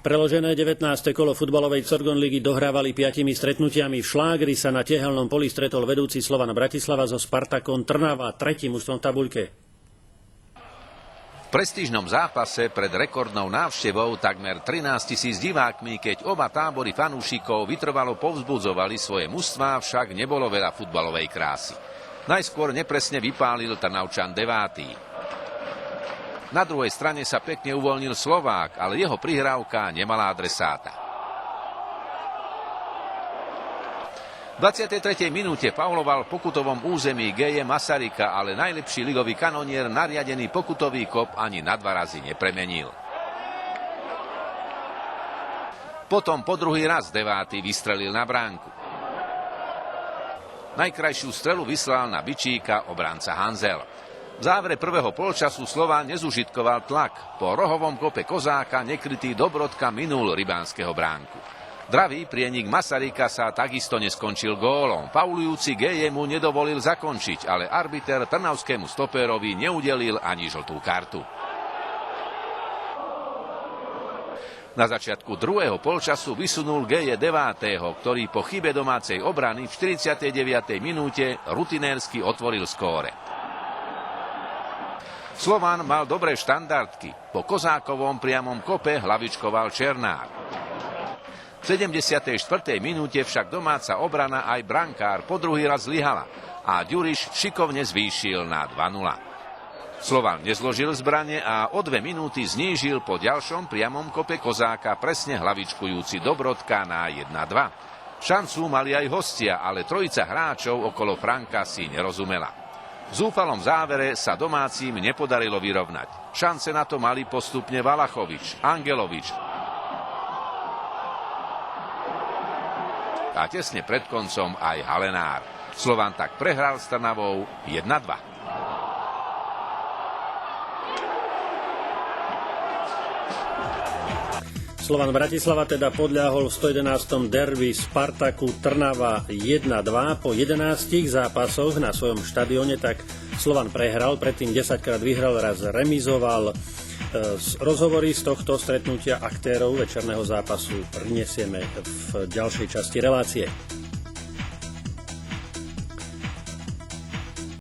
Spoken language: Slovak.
Preložené 19. kolo futbalovej Corgon ligy dohrávali 5 stretnutiami. V Šlágri sa na Tiehelnom poli stretol vedúci Slovan Bratislava so Spartakom Trnava, tretím mužstvom v tabuľke. V prestížnom zápase pred rekordnou návštevou takmer 13 000 divákmi, keď oba tábory fanúšikov vytrvalo povzbudzovali svoje mužstvá, však nebolo veľa futbalovej krásy. Najskôr nepresne vypálil Trnavčan 9. Na druhej strane sa pekne uvoľnil Slovák, ale jeho prihrávka nemala adresáta. V 23. minúte fauloval v pokutovom území G.J. Masaryka, ale najlepší ligový kanonier nariadený pokutový kop ani na 2 razy nepremenil. Potom po druhý raz 9. vystrelil na bránku. Najkrajšiu strelu vyslal na bičíka obranca Hanzel. V závere prvého polčasu Slován nezužitkoval tlak. Po rohovom kope Kozáka nekrytý Dobrodka minul rybánskeho bránku. Dravý prienik Masaryka sa takisto neskončil gólom. Faulujúci G.J. mu nedovolil zakončiť, ale arbiter trnavskému stopérovi neudelil ani žltú kartu. Na začiatku druhého polčasu vysunul G.J. 9., ktorý po chybe domácej obrany v 49. minúte rutinérsky otvoril skóre. Slován mal dobré štandardky. Po Kozákovom priamom kope hlavičkoval Černár. V 74. minúte však domáca obrana aj brankár po druhý raz zlyhala a Ďuriš šikovne zvýšil na 2-0. Slován nezložil zbrane a o 2 minúty znížil po ďalšom priamom kope Kozáka presne hlavičkujúci Dobrodka na 1-2. Šancu mali aj hostia, ale trojica hráčov okolo Franka si nerozumela. V zúfalom závere sa domácim nepodarilo vyrovnať. Šance na to mali postupne Valachovič, Angelovič a tesne pred koncom aj Halenár. Slovan tak prehral s Trnavou 1-2. Slovan Bratislava teda podľahol v 111. derby Spartaku Trnava 1-2. Po 11 zápasoch na svojom štadióne tak Slovan prehral, predtým 10-krát vyhral, raz remizoval. Rozhovory z tohto stretnutia aktérov večerného zápasu prinesieme v ďalšej časti relácie.